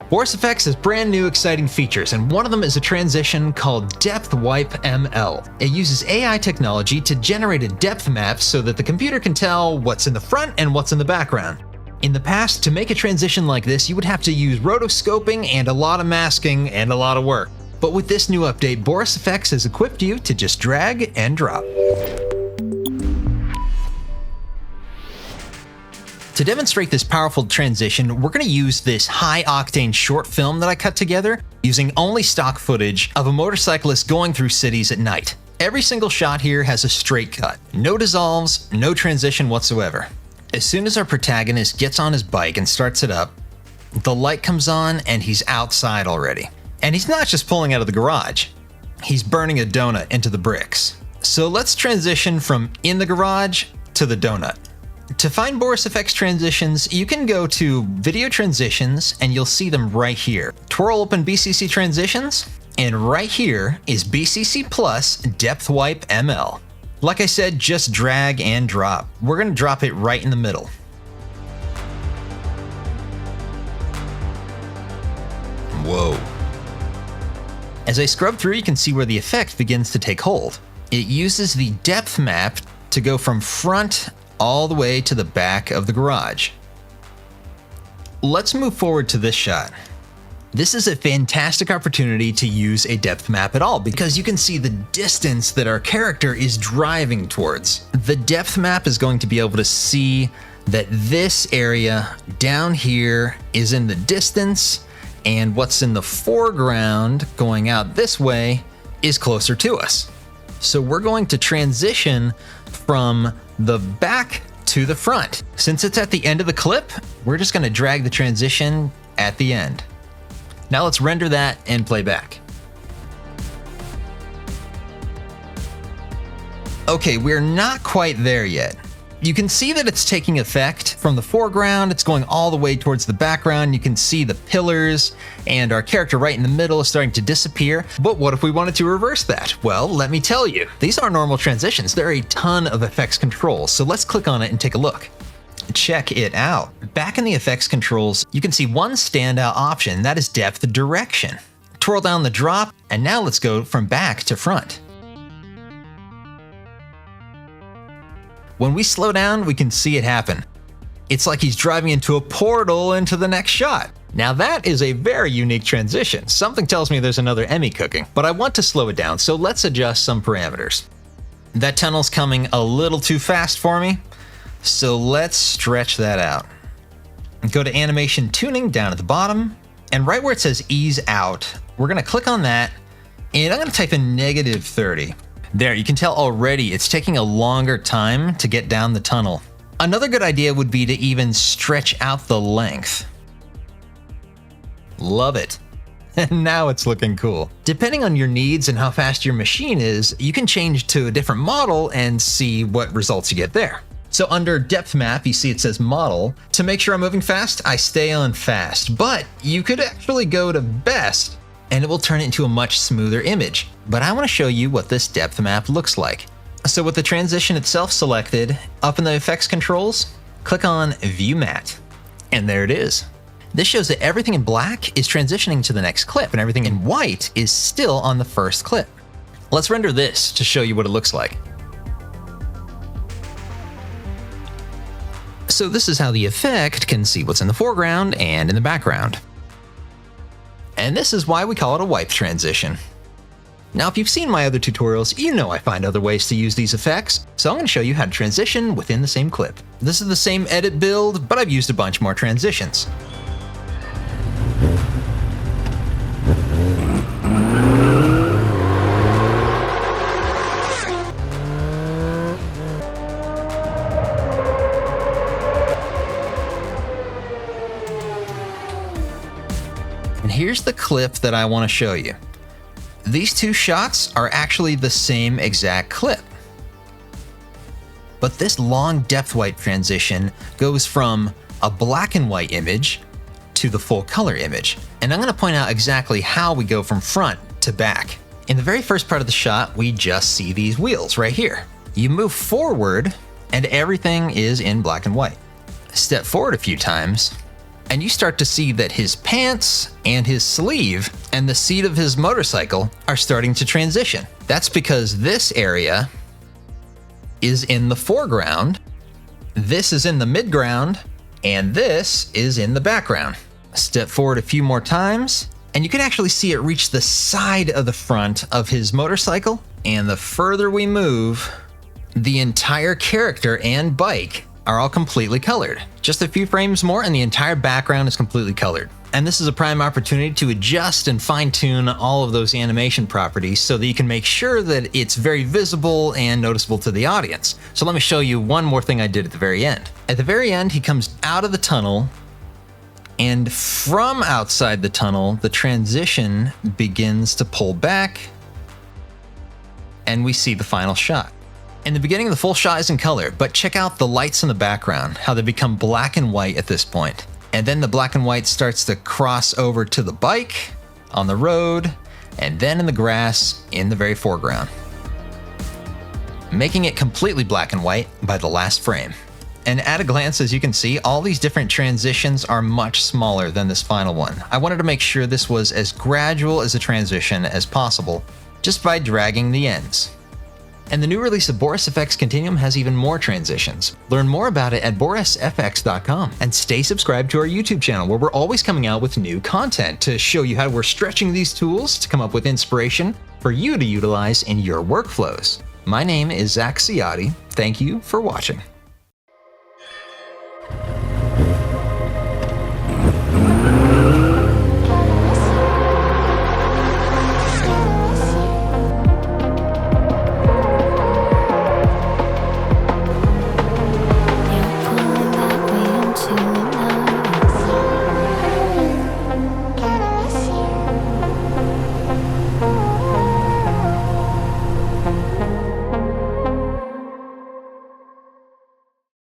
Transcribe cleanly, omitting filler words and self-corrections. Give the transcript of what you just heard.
Boris FX has brand new exciting features, and one of them is a transition called Depth Wipe ML. It uses AI technology to generate a depth map so that the computer can tell what's in the front and what's in the background. In the past, to make a transition like this, you would have to use rotoscoping and a lot of masking and a lot of work. But with this new update, Boris FX has equipped you to just drag and drop. To demonstrate this powerful transition, we're going to use this high-octane short film that I cut together using only stock footage of a motorcyclist going through cities at night. Every single shot here has a straight cut, no dissolves, no transition whatsoever. As soon as our protagonist gets on his bike and starts it up, the light comes on and he's outside already. And he's not just pulling out of the garage, he's burning a donut into the bricks. So let's transition from in the garage to the donut. To find Boris FX transitions, you can go to Video Transitions and you'll see them right here. Twirl open BCC Transitions, and right here is BCC Plus Depth Wipe ML. Like I said, just drag and drop. We're going to drop it right in the middle. Whoa. As I scrub through, you can see where the effect begins to take hold. It uses the depth map to go from front all the way to the back of the garage. Let's move forward to this shot. This is a fantastic opportunity to use a depth map at all because you can see the distance that our character is driving towards. The depth map is going to be able to see that this area down here is in the distance, and what's in the foreground going out this way is closer to us. So we're going to transition from the back to the front. Since it's at the end of the clip, we're just going to drag the transition at the end. Now let's render that and play back. Okay, we're not quite there yet. You can see that it's taking effect from the foreground. It's going all the way towards the background. You can see the pillars and our character right in the middle is starting to disappear. But what if we wanted to reverse that? Well, let me tell you, these aren't normal transitions. There are a ton of effects controls. So let's click on it and take a look. Check it out. Back in the effects controls, you can see one standout option, that is depth direction. Twirl down the drop, and now let's go from back to front. When we slow down, we can see it happen. It's like he's driving into a portal into the next shot. Now that is a very unique transition. Something tells me there's another Emmy cooking, but I want to slow it down, so let's adjust some parameters. That tunnel's coming a little too fast for me, so let's stretch that out. Go to animation tuning down at the bottom, and right where it says ease out, we're gonna click on that, and I'm gonna type in -30. There, you can tell already it's taking a longer time to get down the tunnel. Another good idea would be to even stretch out the length. Love it. And now it's looking cool. Depending on your needs and how fast your machine is, you can change to a different model and see what results you get there. So under depth map, you see it says model. To make sure I'm moving fast, I stay on fast, but you could actually go to best and it will turn it into a much smoother image. But I want to show you what this depth map looks like. So with the transition itself selected, up in the effects controls, click on View Matte. And there it is. This shows that everything in black is transitioning to the next clip and everything in white is still on the first clip. Let's render this to show you what it looks like. So this is how the effect can see what's in the foreground and in the background. And this is why we call it a wipe transition. Now, if you've seen my other tutorials, you know I find other ways to use these effects, so I'm going to show you how to transition within the same clip. This is the same edit build, but I've used a bunch more transitions. And here's the clip that I want to show you. These two shots are actually the same exact clip. But this long depth wipe transition goes from a black and white image to the full color image. And I'm going to point out exactly how we go from front to back. In the very first part of the shot, we just see these wheels right here. You move forward and everything is in black and white. Step forward a few times And you start to see that his pants and his sleeve and the seat of his motorcycle are starting to transition. That's because this area is in the foreground, this is in the midground, and this is in the background. Step forward a few more times, and you can actually see it reach the side of the front of his motorcycle. And the further we move, the entire character and bike are all completely colored. Just a few frames more and the entire background is completely colored. And this is a prime opportunity to adjust and fine-tune all of those animation properties so that you can make sure that it's very visible and noticeable to the audience. So let me show you one more thing I did at the very end. At the very end, he comes out of the tunnel, and from outside the tunnel, the transition begins to pull back, and we see the final shot. In the beginning, the full shot is in color, but check out the lights in the background, how they become black and white at this point. And then the black and white starts to cross over to the bike, on the road, and then in the grass in the very foreground, making it completely black and white by the last frame. And at a glance, as you can see, all these different transitions are much smaller than this final one. I wanted to make sure this was as gradual as a transition as possible, just by dragging the ends. And the new release of Boris FX Continuum has even more transitions. Learn more about it at borisfx.com. And stay subscribed to our YouTube channel, where we're always coming out with new content to show you how we're stretching these tools to come up with inspiration for you to utilize in your workflows. My name is Zak Ciotti. Thank you for watching.